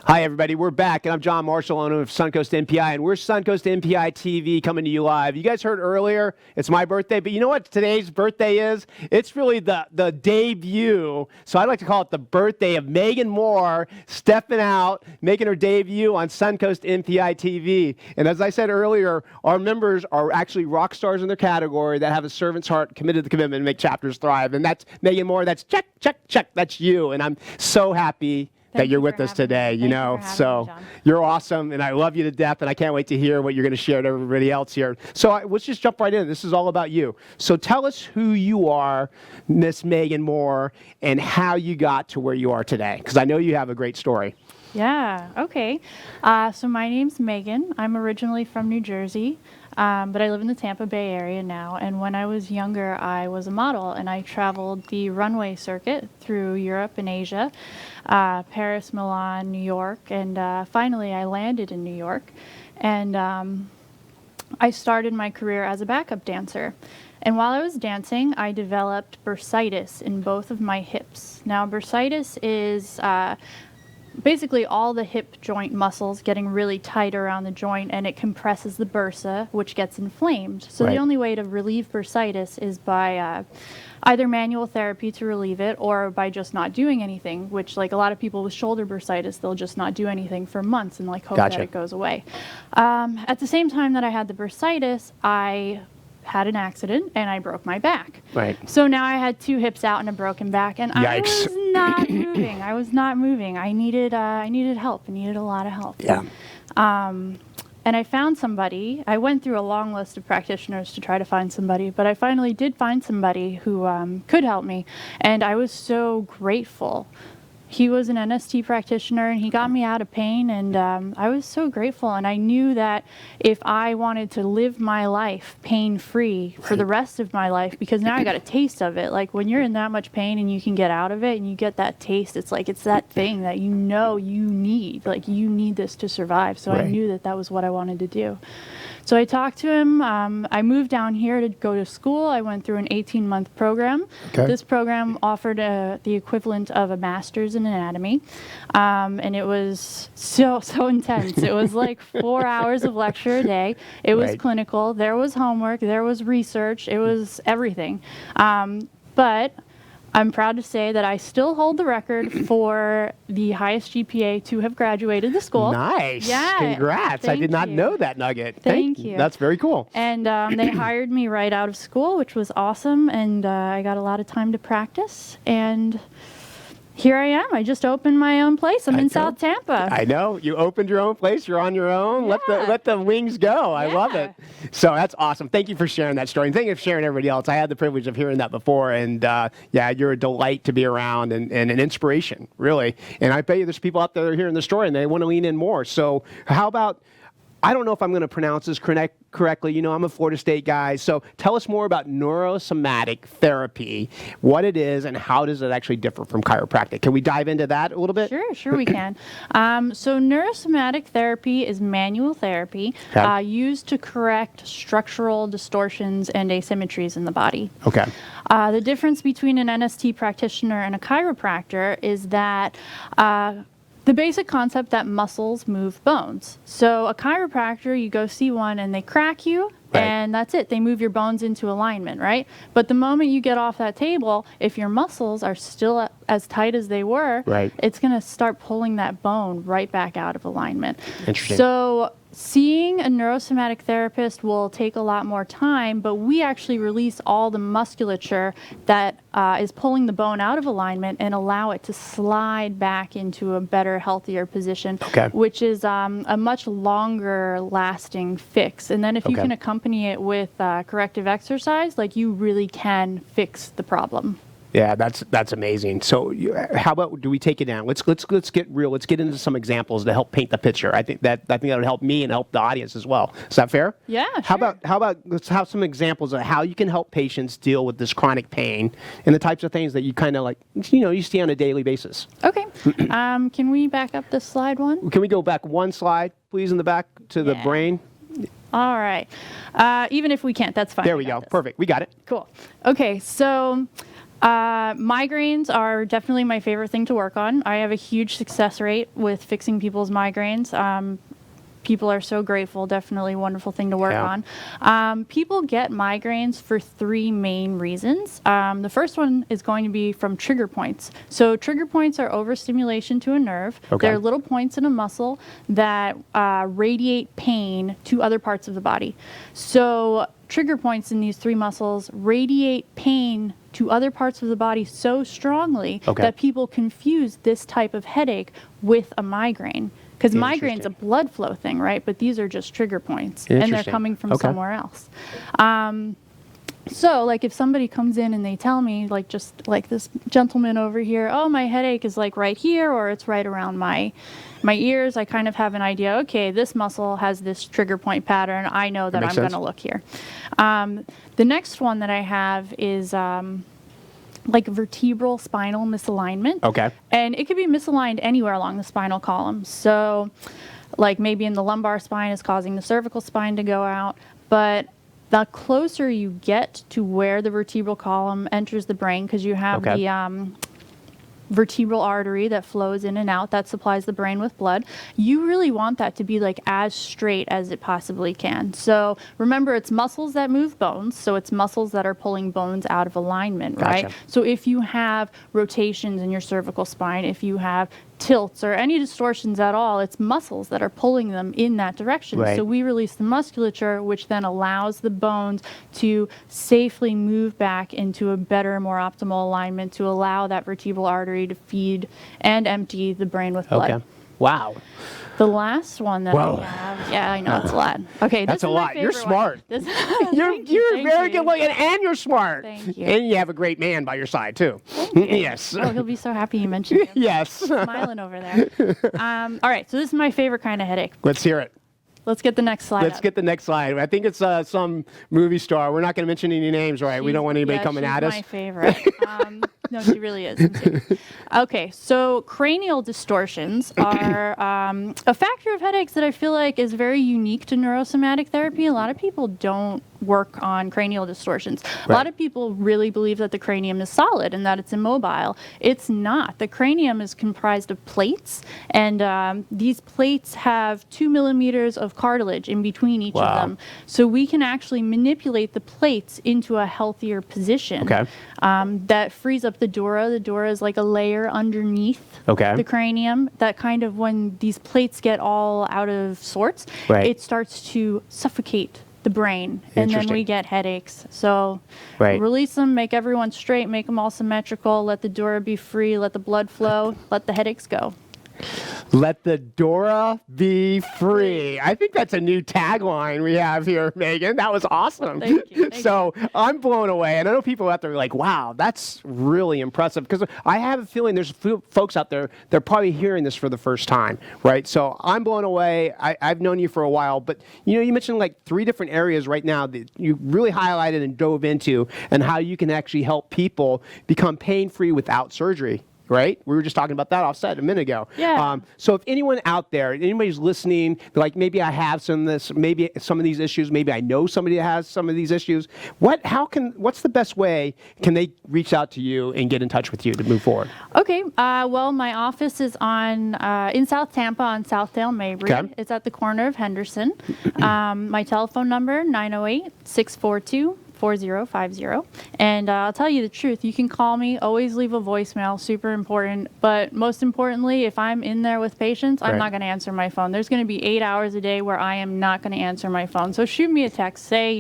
Hi, everybody. We're back, and I'm John Marshall, owner of Suncoast MPI, and we're Suncoast MPI TV coming to you live. You guys heard earlier, it's my birthday, but you know what today's birthday is? It's really the debut, so I like to call it the birthday of Megan Moore stepping out, making her debut on Suncoast MPI TV. And as I said earlier, our members are actually rock stars in their category that have a servant's heart, committed to the commitment, and make chapters thrive. And that's Megan Moore. That's check, check, check. That's you. And I'm so happy that you're with us today, you know, so you're awesome, and I love you to death, and I can't wait to hear what you're going to share to everybody else here. So let's just jump right in. This is all about you. So tell us who you are, Miss Megan Moore, and how you got to where you are today, because I know you have a great story. Yeah, okay. So my name's Megan. I'm originally from New Jersey, but I live in the Tampa Bay area now. And when I was younger, I was a model, and I traveled the runway circuit through Europe and Asia, Paris, Milan, New York, and finally I landed in New York. And I started my career as a backup dancer. And while I was dancing, I developed bursitis in both of my hips. Now, bursitis is basically all the hip joint muscles getting really tight around the joint, and it compresses the bursa, which gets inflamed. So the only way to relieve bursitis is by either manual therapy to relieve it, or by just not doing anything, which, like a lot of people with shoulder bursitis, they'll just not do anything for months and hope that it goes away. At the same time that I had the bursitis, I had an accident and I broke my back. So now I had two hips out and a broken back, and I was not moving. I was not moving. I needed help. I needed a lot of help. And I found somebody. I went through a long list of practitioners to try to find somebody, but I finally did find somebody who could help me, and I was so grateful. He was an NST practitioner, and he got me out of pain, and I was so grateful. And I knew that if I wanted to live my life pain-free for the rest of my life, because now I got a taste of it. Like, when you're in that much pain and you can get out of it and you get that taste, it's like it's that thing that you know you need. Like, you need this to survive. So I knew that that was what I wanted to do. So I talked to him. I moved down here to go to school. I went through an 18-month program. This program offered the equivalent of a master's in anatomy, and it was so intense. It was like 4 hours of lecture a day. It was clinical. There was homework. There was research. It was everything. But I'm proud to say that I still hold the record for the highest GPA to have graduated the school. Nice. Yeah. Congrats. I did not know that nugget. Thank you. That's very cool. And they hired me right out of school, which was awesome. And I got a lot of time to practice. And here I am. I just opened my own place. I'm in South Tampa. I know. You opened your own place. You're on your own. Let the wings go. I love it. So that's awesome. Thank you for sharing that story. And thank you for sharing everybody else. I had the privilege of hearing that before. And yeah, you're a delight to be around and an inspiration, really. And I bet you there's people out there hearing the story and they want to lean in more. So how about, I don't know if I'm going to pronounce this correctly. You know, I'm a Florida State guy. So tell us more about NeuroSomatic Therapy, what it is, and how does it actually differ from chiropractic. Can we dive into that a little bit? Sure we can. So NeuroSomatic Therapy is manual therapy used to correct structural distortions and asymmetries in the body. The difference between an NST practitioner and a chiropractor is that the basic concept that muscles move bones. So a chiropractor, you go see one and they crack you, and that's it. They move your bones into alignment, right? But the moment you get off that table, if your muscles are still as tight as they were, it's going to start pulling that bone right back out of alignment. Interesting. So seeing a neurosomatic therapist will take a lot more time, but we actually release all the musculature that is pulling the bone out of alignment and allow it to slide back into a better, healthier position, which is a much longer lasting fix. And then if you can accompany it with corrective exercise, like, you really can fix the problem. Yeah, that's amazing. So how about, do we take it down? Let's get real. Let's get into some examples to help paint the picture. I think that would help me and help the audience as well. Is that fair? Yeah, How about let's have some examples of how you can help patients deal with this chronic pain and the types of things that you kind of you see on a daily basis. Okay. Can we back up this slide one? Can we go back one slide, please, in the back to the brain? All right. Even if we can't, that's fine. There we go. Perfect. We got it. Cool. Okay, so Migraines are definitely my favorite thing to work on. I have a huge success rate with fixing people's migraines. People are so grateful. Definitely a wonderful thing to work on. People get migraines for three main reasons. The first one is going to be from trigger points. So trigger points are overstimulation to a nerve. They're little points in a muscle that radiate pain to other parts of the body. So trigger points in these three muscles radiate pain to other parts of the body so strongly that people confuse this type of headache with a migraine. Because migraine's a blood flow thing, right? But these are just trigger points, and they're coming from somewhere else. So, like, if somebody comes in and they tell me, like, just like this gentleman over here, oh, my headache is like right here, or it's right around my ears, I kind of have an idea, okay, this muscle has this trigger point pattern. I know that I'm going to look here. The next one that I have is like vertebral spinal misalignment. And it could be misaligned anywhere along the spinal column. So, like, maybe in the lumbar spine is causing the cervical spine to go out. But the closer you get to where the vertebral column enters the brain, because you have the vertebral artery that flows in and out that supplies the brain with blood, you really want that to be like as straight as it possibly can. So remember, it's muscles that move bones, so it's muscles that are pulling bones out of alignment, right? So if you have rotations in your cervical spine, if you have tilts or any distortions at all, it's muscles that are pulling them in that direction. So we release the musculature, which then allows the bones to safely move back into a better, more optimal alignment to allow that vertebral artery to feed and empty the brain with blood. Wow. The last one that I have, I know it's a lot. Okay, that's a lot. You're smart. You're very good looking, and you're smart. Thank you. And you have a great man by your side too. Yes. Oh, he'll be so happy you mentioned him. Yes. Smiling over there. All right, so this is my favorite kind of headache. Let's hear it. Let's get the next slide. Let's get the next slide. I think it's some movie star. We're not going to mention any names, right? We don't want anybody coming at us. She's my favorite. No, she really is. Okay, so cranial distortions are a factor of headaches that I feel like is very unique to neurosomatic therapy. A lot of people don't work on cranial distortions. A lot of people really believe that the cranium is solid and that it's immobile. It's not. The cranium is comprised of plates, and these plates have 2 millimeters of cartilage in between each of them. So we can actually manipulate the plates into a healthier position. That frees up the dura. The dura is like a layer underneath the cranium that kind of, when these plates get all out of sorts, it starts to suffocate the brain, and then we get headaches. So release them, make everyone straight, make them all symmetrical, let the dura be free, let the blood flow, let the headaches go. Let the Dora be free. I think that's a new tagline we have here, Megan. That was awesome. Thank you. So I'm blown away. And I know people out there are like, wow, that's really impressive. Because I have a feeling there's folks out there, they're probably hearing this for the first time, right? So I'm blown away. I've known you for a while. But, you mentioned like 3 different areas right now that you really highlighted and dove into, and how you can actually help people become pain-free without surgery. Right? We were just talking about that offset a minute ago. So if anyone out there, anybody's listening, like, maybe I have some of this, maybe some of these issues, maybe I know somebody that has some of these issues, what's the best way can they reach out to you and get in touch with you to move forward? Okay. Well, my office is in South Tampa on Southdale Mabry. It's at the corner of Henderson. My telephone number, 908-642-4050. And I'll tell you the truth, you can call me, always leave a voicemail, super important. But most importantly, if I'm in there with patients, I'm not going to answer my phone. There's going to be 8 hours a day where I am not going to answer my phone. So shoot me a text, say,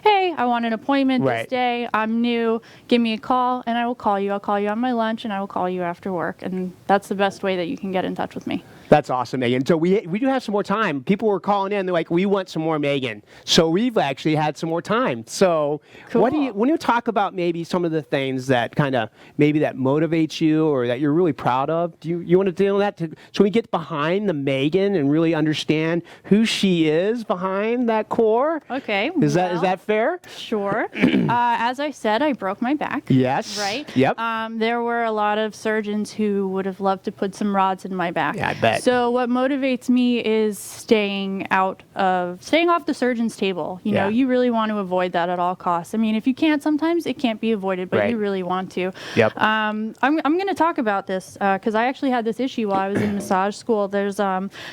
hey, I want an appointment this day, I'm new, give me a call, and I will call you. I'll call you on my lunch, and I will call you after work. And that's the best way that you can get in touch with me. That's awesome, Megan. So we do have some more time. People were calling in. They're like, we want some more Megan. So we've actually had some more time. So when you talk about maybe some of the things that kind of maybe that motivates you or that you're really proud of, do you want to deal with that so we get behind the Megan and really understand who she is behind that core? Okay. Is that fair? Sure. As I said, I broke my back. Yes. Right? Yep. There were a lot of surgeons who would have loved to put some rods in my back. Yeah, I bet. Right. So what motivates me is staying off the surgeon's table. You know, Yeah. you really want to avoid that at all costs. I mean, if you can't, sometimes it can't be avoided, but Right. you really want to. Yep. I'm going to talk about this because I actually had this issue while I was in massage school. There's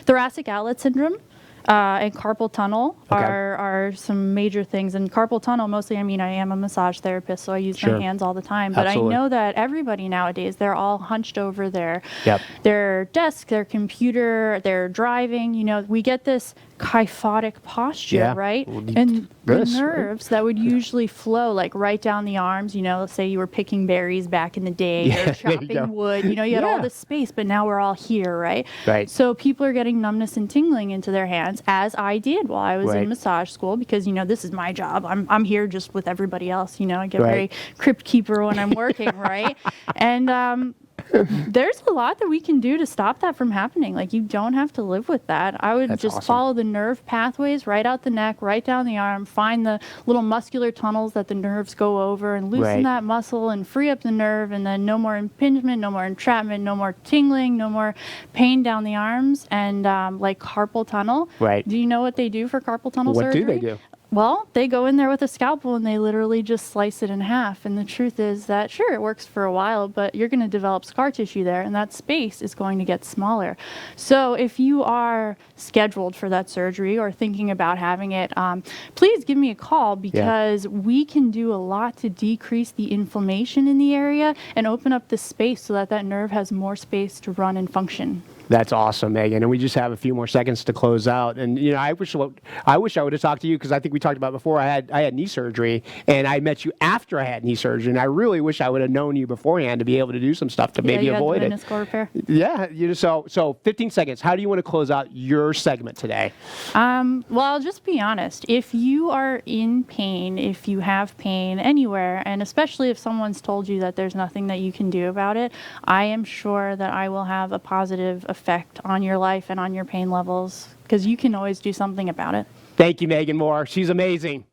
thoracic outlet syndrome. And carpal tunnel are some major things. And carpal tunnel, mostly, I mean, I am a massage therapist, so I use Sure. my hands all the time. But Absolutely. I know that everybody nowadays, they're all hunched over Yep. their desk, their computer, they're driving. You know, we get this kyphotic posture, Yeah. right? Well, And the this, right? nerves that would usually flow like right down the arms, you know, let's say you were picking berries back in the day Yeah, or there you go. chopping wood, you know, you had all Yeah. this space, but now we're all here, right? Right. So people are getting numbness and tingling into their hands, as I did while I was Right. in massage school, because, you know, this is my job. I'm here just with everybody else, you know, I get Right. very crypt keeper when I'm working, right? And there's a lot that we can do to stop that from happening. Like, you don't have to live with that. I would That's just awesome. follow the nerve pathways right out the neck, right down the arm, find the little muscular tunnels that the nerves go over and loosen Right. that muscle and free up the nerve, and then no more impingement, no more entrapment, no more tingling, no more pain down the arms. And like carpal tunnel. Right. Do you know what they do for carpal tunnel What surgery? do they do? Well, they go in there with a scalpel and they literally just slice it in half. And the truth is that, sure, it works for a while, but you're going to develop scar tissue there, and that space is going to get smaller. So if you are scheduled for that surgery or thinking about having it, please give me a call, because we can do a lot to decrease the inflammation in the area and open up the space so that that nerve has more space to run and function. That's awesome, Megan. And we just have a few more seconds to close out. And you know, I wish I would have talked to you, because I think we talked about before. I had knee surgery, and I met you after I had knee surgery. And I really wish I would have known you beforehand to be able to do some stuff to maybe you avoid had the it. meniscal repair. Yeah. You know, so 15 seconds. How do you want to close out your segment today? Well, I'll just be honest. If you are in pain, if you have pain anywhere, and especially if someone's told you that there's nothing that you can do about it, I am sure that I will have a positive effect on your life and on your pain levels, because you can always do something about it. Thank you, Megan Moore. She's amazing.